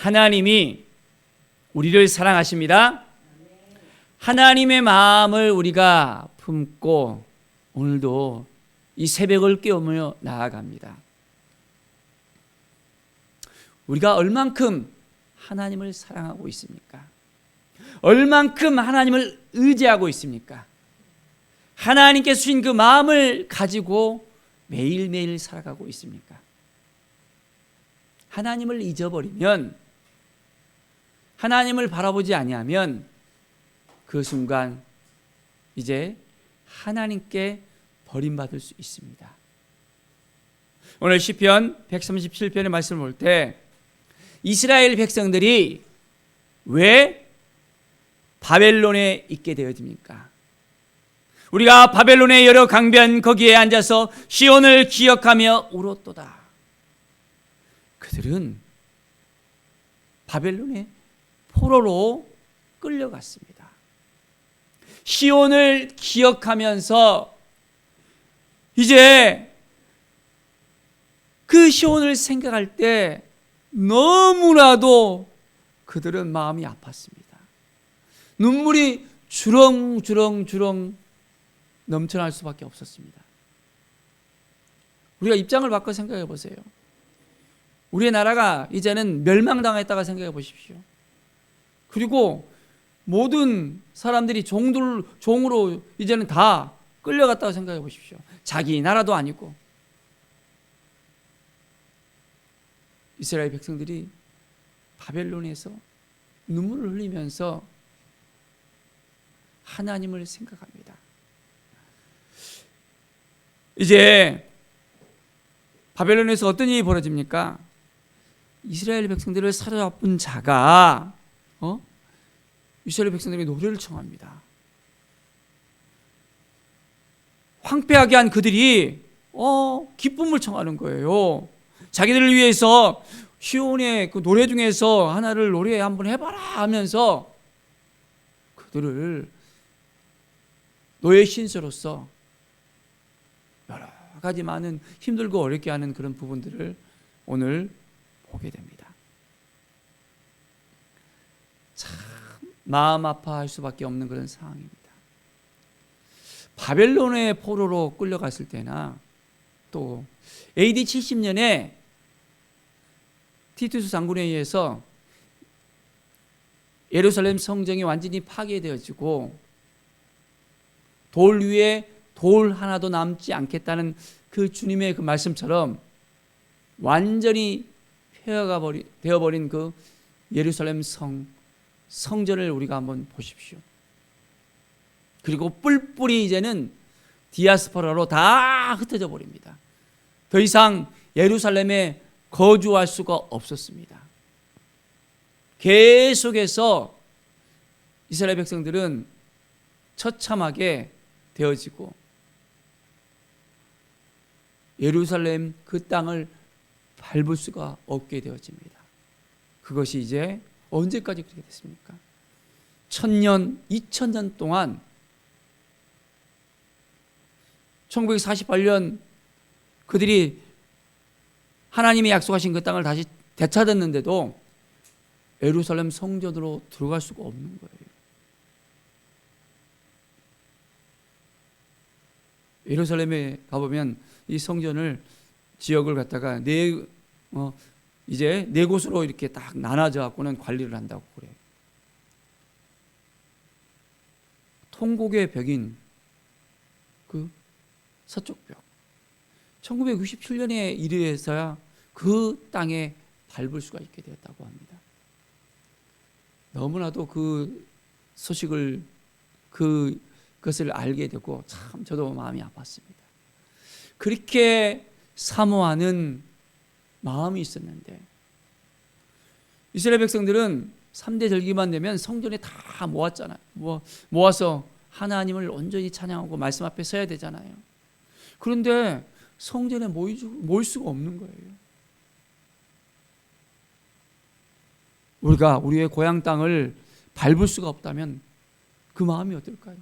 하나님이 우리를 사랑하십니다. 하나님의 마음을 우리가 품고 오늘도 이 새벽을 깨우며 나아갑니다. 우리가 얼만큼 하나님을 사랑하고 있습니까? 얼만큼 하나님을 의지하고 있습니까? 하나님께서 주신 그 마음을 가지고 매일매일 살아가고 있습니까? 하나님을 잊어버리면, 하나님을 바라보지 아니하면 그 순간 이제 하나님께 버림받을 수 있습니다. 오늘 시편 137편의 말씀을 볼 때 이스라엘 백성들이 왜 바벨론에 있게 되어집니까? 우리가 바벨론의 여러 강변 거기에 앉아서 시온을 기억하며 울었도다. 그들은 바벨론의 포로로 끌려갔습니다. 시온을 기억하면서 이제 그 시온을 생각할 때 너무나도 그들은 마음이 아팠습니다. 눈물이 주렁주렁 넘쳐날 수밖에 없었습니다. 우리가 입장을 바꿔 생각해 보세요. 우리의 나라가 이제는 멸망당했다가 생각해 보십시오. 그리고 모든 사람들이 종으로 이제는 다 끌려갔다고 생각해 보십시오. 자기 나라도 아니고. 이스라엘 백성들이 바벨론에서 눈물을 흘리면서 하나님을 생각합니다. 이제 바벨론에서 어떤 일이 벌어집니까? 이스라엘 백성들을 사로잡은 자가 이스라엘 백성들에게 노래를 청합니다. 황폐하게 한 그들이 기쁨을 청하는 거예요. 자기들을 위해서 시온의 그 노래 중에서 하나를 노래 한번 해봐라 하면서 그들을 노예 신세로서 여러 가지 많은 힘들고 어렵게 하는 그런 부분들을 오늘 보게 됩니다. 참 마음 아파할 수밖에 없는 그런 상황입니다. 바벨론의 포로로 끌려갔을 때나 또 AD 70년에 티투스 장군에 의해서 예루살렘 성전이 완전히 파괴되어지고 돌 위에 돌 하나도 남지 않겠다는 그 주님의 그 말씀처럼 완전히 폐허가 되어버린 그 예루살렘 성전을 우리가 한번 보십시오. 그리고 뿔뿔이 이제는 디아스포라로 다 흩어져 버립니다. 더 이상 예루살렘에 거주할 수가 없었습니다. 계속해서 이스라엘 백성들은 처참하게 되어지고 예루살렘 그 땅을 밟을 수가 없게 되어집니다. 그것이 이제 언제까지 그렇게 됐습니까? 1000년, 2000년 동안 1948년 그들이 하나님이 약속하신 그 땅을 다시 되찾았는데도 예루살렘 성전으로 들어갈 수가 없는 거예요. 예루살렘에 가보면 이 성전을 지역을 갖다가 이제 네 곳으로 이렇게 딱 나눠져 갖고는 관리를 한다고 그래요. 통곡의 벽인 그 서쪽 벽. 1967년에 이르해서야 그 땅에 밟을 수가 있게 되었다고 합니다. 너무나도 그 소식을 그것을 알게 되고 참 저도 마음이 아팠습니다. 그렇게 사모하는 마음이 있었는데 이스라엘 백성들은 3대 절기만 되면 성전에 다 모았잖아요. 모아서 하나님을 온전히 찬양하고 말씀 앞에 서야 되잖아요. 그런데 성전에 모일 수가 없는 거예요. 우리가 우리의 고향 땅을 밟을 수가 없다면 그 마음이 어떨까요?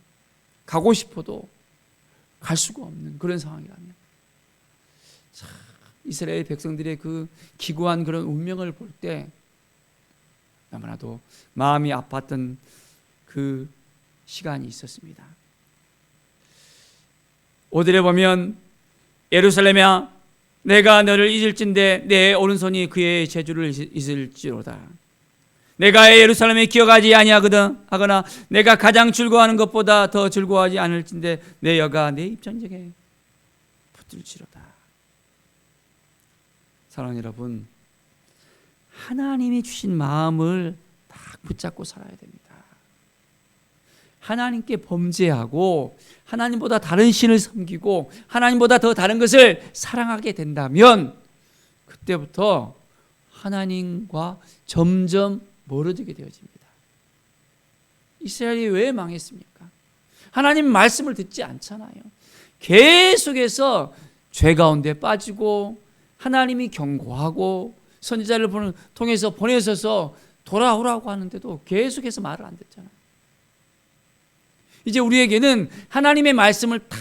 가고 싶어도 갈 수가 없는 그런 상황이라면 이스라엘 백성들의 그 기구한 그런 운명을 볼 때 너무나도 마음이 아팠던 그 시간이 있었습니다. 5절에 보면 예루살렘아 내가 너를 잊을진대 내 오른손이 그의 재주를 잊을지로다. 내가 예루살렘에 기억하지 아니하거든 하거나 내가 가장 즐거워하는 것보다 더 즐거워하지 않을진대 내 여가 내 입전적에 붙을지로다. 사랑하는 여러분, 하나님이 주신 마음을 딱 붙잡고 살아야 됩니다. 하나님께 범죄하고 하나님보다 다른 신을 섬기고 하나님보다 더 다른 것을 사랑하게 된다면 그때부터 하나님과 점점 멀어지게 되어집니다. 이스라엘이 왜 망했습니까? 하나님 말씀을 듣지 않잖아요. 계속해서 죄 가운데 빠지고 하나님이 경고하고 선지자를 통해서 보내셔서 돌아오라고 하는데도 계속해서 말을 안 듣잖아요. 이제 우리에게는 하나님의 말씀을 다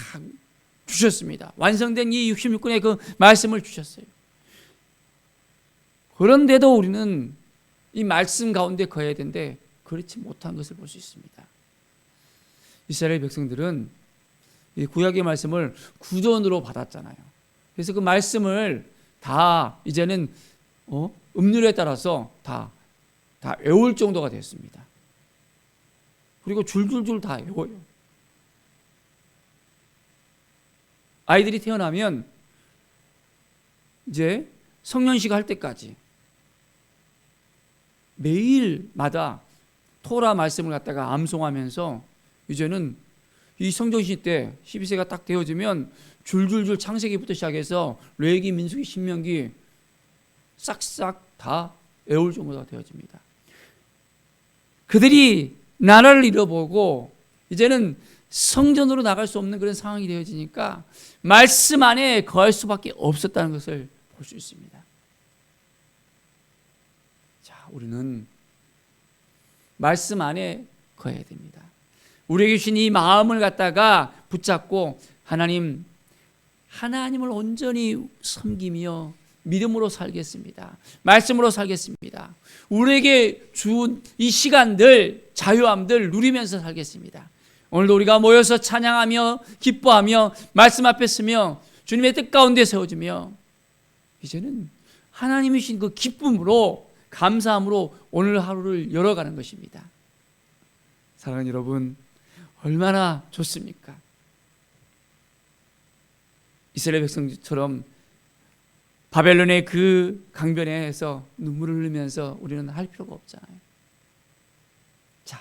주셨습니다. 완성된 이 66권의 그 말씀을 주셨어요. 그런데도 우리는 이 말씀 가운데 거해야 되는데 그렇지 못한 것을 볼 수 있습니다. 이스라엘 백성들은 이 구약의 말씀을 구전으로 받았잖아요. 그래서 그 말씀을 다 이제는 음률에 따라서 다 외울 정도가 됐습니다. 그리고 줄줄줄 다 외워요. 아이들이 태어나면 이제 성년식 할 때까지 매일마다 토라 말씀을 갖다가 암송하면서 이제는 이 성전식 때 12세가 딱 되어지면 줄줄줄 창세기부터 시작해서 레위기, 민수기, 신명기 싹싹 다 외울 정도가 되어집니다. 그들이 나라를 잃어보고 이제는 성전으로 나갈 수 없는 그런 상황이 되어지니까 말씀 안에 거할 수밖에 없었다는 것을 볼 수 있습니다. 자, 우리는 말씀 안에 거해야 됩니다. 우리에게 주신 이 마음을 갖다가 붙잡고 하나님을 온전히 섬기며 믿음으로 살겠습니다. 말씀으로 살겠습니다. 우리에게 준 이 시간들, 자유함들 누리면서 살겠습니다. 오늘도 우리가 모여서 찬양하며 기뻐하며 말씀 앞에 서며 주님의 뜻 가운데 세워지며 이제는 하나님이 주신 그 기쁨으로 감사함으로 오늘 하루를 열어가는 것입니다. 사랑하는 여러분, 얼마나 좋습니까? 이스라엘 백성처럼 바벨론의 그 강변에서 눈물을 흘리면서 우리는 할 필요가 없잖아요. 자,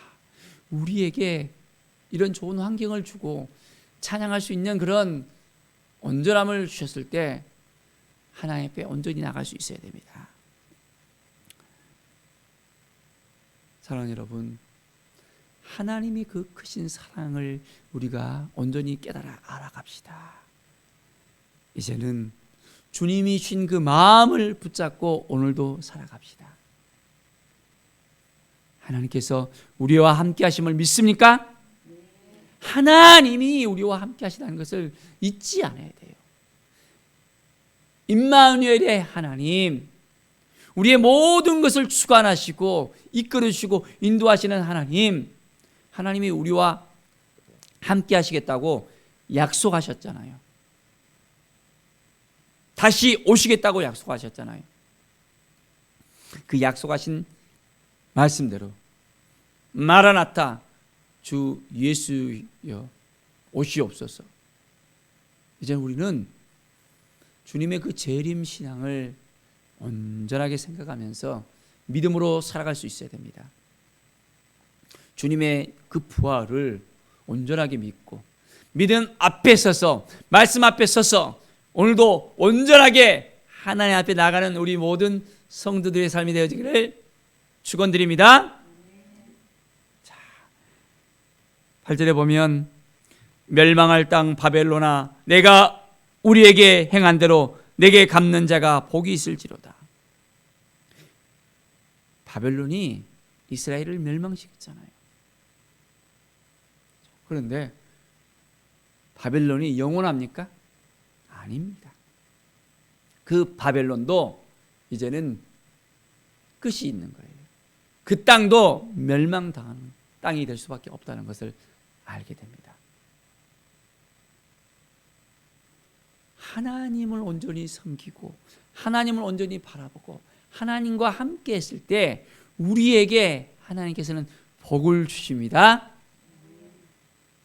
우리에게 이런 좋은 환경을 주고 찬양할 수 있는 그런 온전함을 주셨을 때 하나님 앞에 온전히 나갈 수 있어야 됩니다. 사랑하는 여러분, 하나님이 그 크신 사랑을 우리가 온전히 깨달아 알아갑시다. 이제는 주님이 주신 그 마음을 붙잡고 오늘도 살아갑시다. 하나님께서 우리와 함께 하심을 믿습니까? 하나님이 우리와 함께 하시다는 것을 잊지 않아야 돼요. 임마누엘의 하나님, 우리의 모든 것을 주관하시고 이끌어주시고 인도하시는 하나님이 우리와 함께 하시겠다고 약속하셨잖아요. 다시 오시겠다고 약속하셨잖아요. 그 약속하신 말씀대로 마라나타 주 예수여 오시옵소서. 이제 우리는 주님의 그 재림 신앙을 온전하게 생각하면서 믿음으로 살아갈 수 있어야 됩니다. 주님의 그 부활을 온전하게 믿고 믿음 앞에 서서 말씀 앞에 서서 오늘도 온전하게 하나님 앞에 나가는 우리 모든 성도들의 삶이 되어지기를 축원드립니다. 자, 8절에 보면 멸망할 땅 바벨론아 내가 우리에게 행한 대로 내게 갚는 자가 복이 있을지로다. 바벨론이 이스라엘을 멸망시켰잖아요. 그런데 바벨론이 영원합니까? 아닙니다. 그 바벨론도 이제는 끝이 있는 거예요. 그 땅도 멸망당하는 땅이 될 수밖에 없다는 것을 알게 됩니다. 하나님을 온전히 섬기고 하나님을 온전히 바라보고 하나님과 함께 했을 때 우리에게 하나님께서는 복을 주십니다.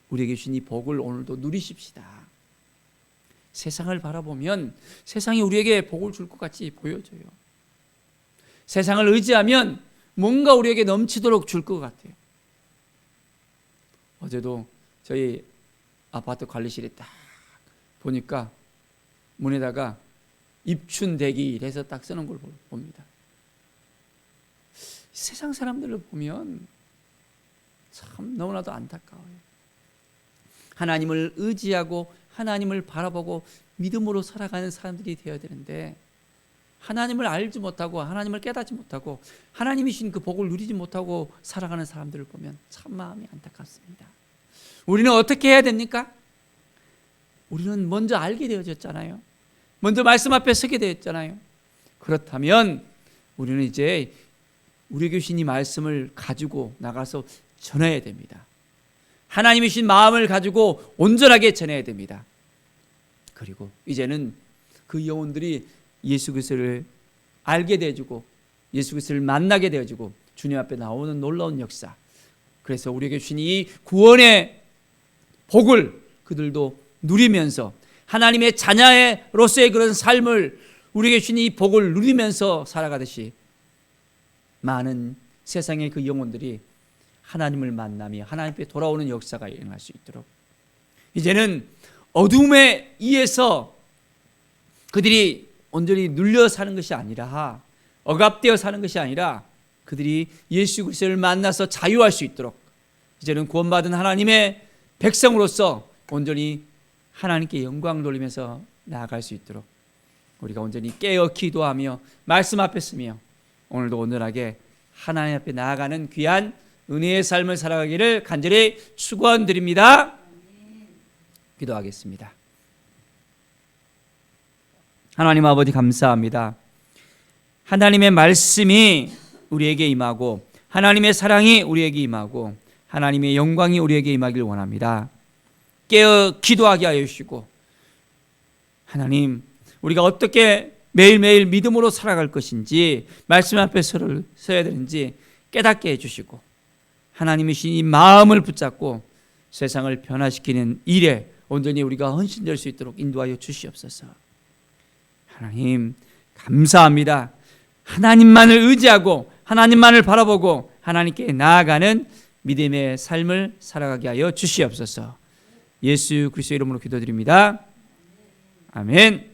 우리에게 주신 이 복을 오늘도 누리십시다. 세상을 바라보면 세상이 우리에게 복을 줄 것 같이 보여져요. 세상을 의지하면 뭔가 우리에게 넘치도록 줄 것 같아요. 어제도 저희 아파트 관리실에 딱 보니까 문에다가 입춘대기 해서 딱 쓰는 걸 봅니다. 세상 사람들을 보면 참 너무나도 안타까워요. 하나님을 의지하고 하나님을 바라보고 믿음으로 살아가는 사람들이 되어야 되는데 하나님을 알지 못하고 하나님을 깨닫지 못하고 하나님이 주신 그 복을 누리지 못하고 살아가는 사람들을 보면 참 마음이 안타깝습니다. 우리는 어떻게 해야 됩니까? 우리는 먼저 알게 되어졌잖아요. 먼저 말씀 앞에 서게 되었잖아요. 그렇다면 우리는 이제 우리에게 주신 이 말씀을 가지고 나가서 전해야 됩니다. 하나님이 주신 마음을 가지고 온전하게 전해야 됩니다. 그리고 이제는 그 영혼들이 예수 그리스도를 알게 되어지고 예수 그리스도를 만나게 되어지고 주님 앞에 나오는 놀라운 역사. 그래서 우리에게 주신 이 구원의 복을 그들도 누리면서 하나님의 자녀로서의 그런 삶을 우리에게 주신 이 복을 누리면서 살아가듯이 많은 세상의 그 영혼들이 하나님을 만나며 하나님 앞에 돌아오는 역사가 일어날 수 있도록 이제는 어둠에 의해서 그들이 온전히 눌려 사는 것이 아니라 억압되어 사는 것이 아니라 그들이 예수 그리스도를 만나서 자유할 수 있도록 이제는 구원받은 하나님의 백성으로서 온전히 하나님께 영광 돌리면서 나아갈 수 있도록 우리가 온전히 깨어 기도하며 말씀 앞에 서며 오늘도 온전하게 하나님 앞에 나아가는 귀한 은혜의 삶을 살아가기를 간절히 축원드립니다. 기도하겠습니다. 하나님 아버지 감사합니다. 하나님의 말씀이 우리에게 임하고 하나님의 사랑이 우리에게 임하고 하나님의 영광이 우리에게 임하길 원합니다. 깨어 기도하게 하여 주시고 하나님 우리가 어떻게 매일매일 믿음으로 살아갈 것인지 말씀 앞에 서야 되는지 깨닫게 해주시고 하나님의 신 이 마음을 붙잡고 세상을 변화시키는 일에 온전히 우리가 헌신될 수 있도록 인도하여 주시옵소서. 하나님 감사합니다. 하나님만을 의지하고 하나님만을 바라보고 하나님께 나아가는 믿음의 삶을 살아가게 하여 주시옵소서. 예수 그리스도의 이름으로 기도드립니다. 아멘.